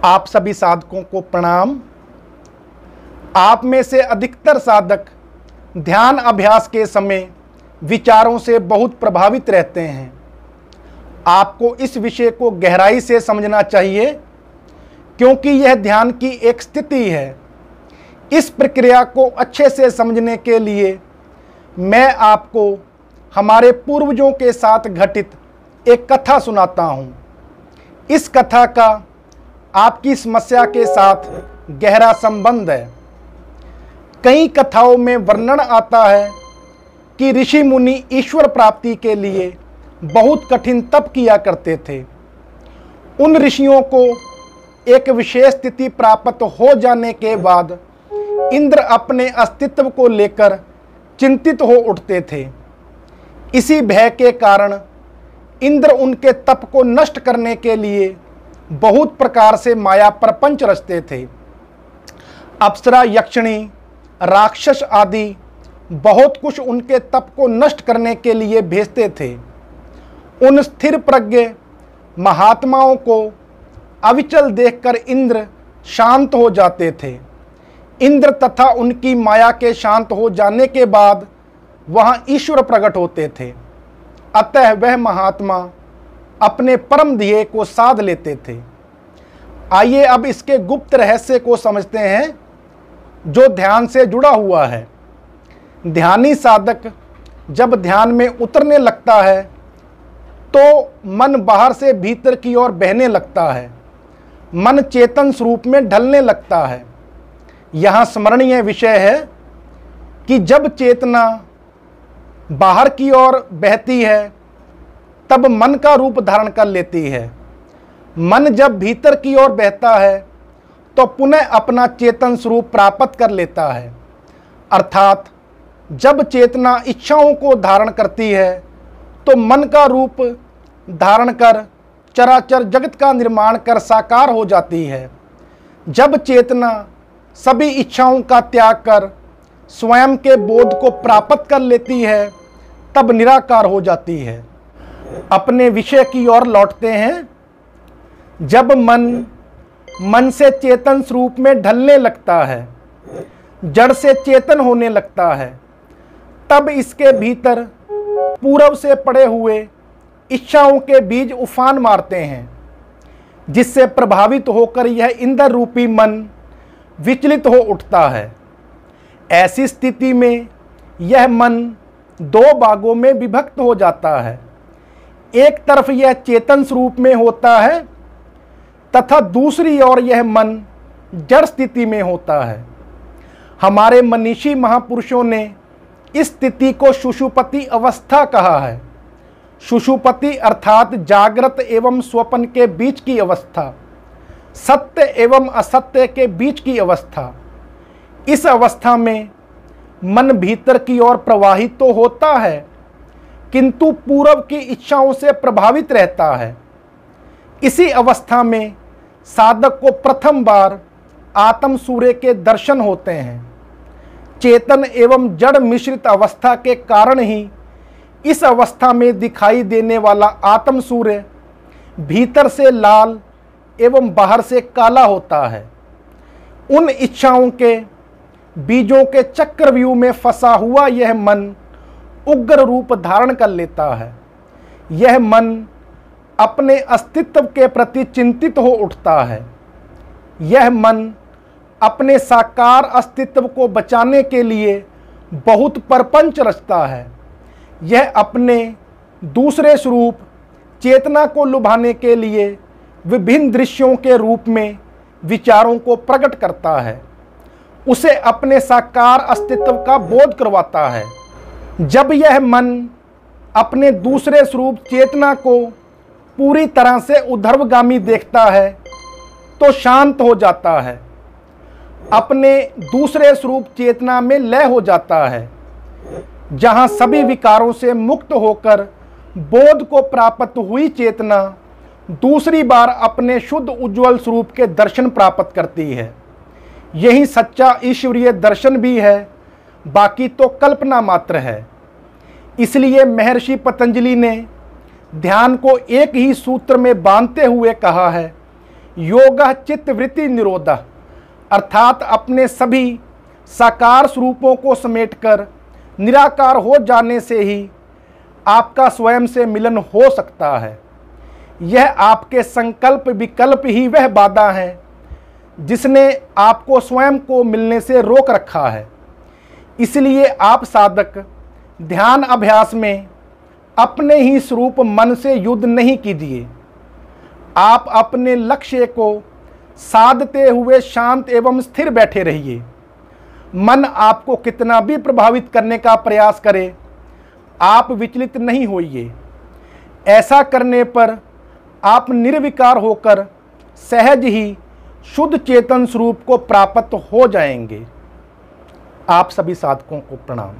आप सभी साधकों को प्रणाम। आप में से अधिकतर साधक ध्यान अभ्यास के समय विचारों से बहुत प्रभावित रहते हैं। आपको इस विषय को गहराई से समझना चाहिए क्योंकि यह ध्यान की एक स्थिति है। इस प्रक्रिया को अच्छे से समझने के लिए मैं आपको हमारे पूर्वजों के साथ घटित एक कथा सुनाता हूँ। इस कथा का आपकी समस्या के साथ गहरा संबंध है। कई कथाओं में वर्णन आता है कि ऋषि मुनि ईश्वर प्राप्ति के लिए बहुत कठिन तप किया करते थे। उन ऋषियों को एक विशेष स्थिति प्राप्त हो जाने के बाद इंद्र अपने अस्तित्व को लेकर चिंतित हो उठते थे। इसी भय के कारण इंद्र उनके तप को नष्ट करने के लिए बहुत प्रकार से माया प्रपंच रचते थे। अप्सरा, यक्षिणी, राक्षस आदि बहुत कुछ उनके तप को नष्ट करने के लिए भेजते थे। उन स्थिर प्रज्ञ महात्माओं को अविचल देखकर इंद्र शांत हो जाते थे। इंद्र तथा उनकी माया के शांत हो जाने के बाद वहाँ ईश्वर प्रकट होते थे। अतः वह महात्मा अपने परम ध्येय को साध लेते थे। आइए अब इसके गुप्त रहस्य को समझते हैं जो ध्यान से जुड़ा हुआ है। ध्यानी साधक जब ध्यान में उतरने लगता है तो मन बाहर से भीतर की ओर बहने लगता है। मन चेतन स्वरूप में ढलने लगता है। यहाँ स्मरणीय विषय है कि जब चेतना बाहर की ओर बहती है तब मन का रूप धारण कर लेती है। मन जब भीतर की ओर बहता है तो पुनः अपना चेतन स्वरूप प्राप्त कर लेता है। अर्थात जब चेतना इच्छाओं को धारण करती है तो मन का रूप धारण कर चराचर जगत का निर्माण कर साकार हो जाती है। जब चेतना सभी इच्छाओं का त्याग कर स्वयं के बोध को प्राप्त कर लेती है तब निराकार हो जाती है। अपने विषय की ओर लौटते हैं। जब मन से चेतन स्वरूप में ढलने लगता है, जड़ से चेतन होने लगता है, तब इसके भीतर पूर्व से पड़े हुए इच्छाओं के बीज उफान मारते हैं, जिससे प्रभावित होकर यह इंद्र रूपी मन विचलित हो उठता है। ऐसी स्थिति में यह मन दो भागों में विभक्त हो जाता है। एक तरफ यह चेतन स्वरूप में होता है तथा दूसरी ओर यह मन जड़ स्थिति में होता है। हमारे मनीषी महापुरुषों ने इस स्थिति को सुषुप्ति अवस्था कहा है। सुषुप्ति अर्थात जागृत एवं स्वप्न के बीच की अवस्था, सत्य एवं असत्य के बीच की अवस्था। इस अवस्था में मन भीतर की ओर प्रवाहित तो होता है किंतु पूर्व की इच्छाओं से प्रभावित रहता है। इसी अवस्था में साधक को प्रथम बार आत्म सूर्य के दर्शन होते हैं। चेतन एवं जड़ मिश्रित अवस्था के कारण ही इस अवस्था में दिखाई देने वाला आत्म सूर्य भीतर से लाल एवं बाहर से काला होता है। उन इच्छाओं के बीजों के चक्रव्यूह में फंसा हुआ यह मन उग्र रूप धारण कर लेता है। यह मन अपने अस्तित्व के प्रति चिंतित हो उठता है। यह मन अपने साकार अस्तित्व को बचाने के लिए बहुत प्रपंच रचता है। यह अपने दूसरे स्वरूप चेतना को लुभाने के लिए विभिन्न दृश्यों के रूप में विचारों को प्रकट करता है। उसे अपने साकार अस्तित्व का बोध करवाता है। जब यह मन अपने दूसरे स्वरूप चेतना को पूरी तरह से ऊर्ध्वगामी देखता है तो शांत हो जाता है, अपने दूसरे स्वरूप चेतना में लय हो जाता है, जहां सभी विकारों से मुक्त होकर बोध को प्राप्त हुई चेतना दूसरी बार अपने शुद्ध उज्ज्वल स्वरूप के दर्शन प्राप्त करती है। यही सच्चा ईश्वरीय दर्शन भी है, बाकी तो कल्पना मात्र है। इसलिए महर्षि पतंजलि ने ध्यान को एक ही सूत्र में बांधते हुए कहा है योगः चित्तवृत्ति निरोधः, अर्थात अपने सभी साकार स्वरूपों को समेटकर निराकार हो जाने से ही आपका स्वयं से मिलन हो सकता है। यह आपके संकल्प विकल्प ही वह बाधा है जिसने आपको स्वयं को मिलने से रोक रखा है। इसलिए आप साधक ध्यान अभ्यास में अपने ही स्वरूप मन से युद्ध नहीं कीजिए। आप अपने लक्ष्य को साधते हुए शांत एवं स्थिर बैठे रहिए। मन आपको कितना भी प्रभावित करने का प्रयास करे, आप विचलित नहीं होइए। ऐसा करने पर आप निर्विकार होकर सहज ही शुद्ध चेतन स्वरूप को प्राप्त हो जाएंगे। आप सभी साधकों को प्रणाम।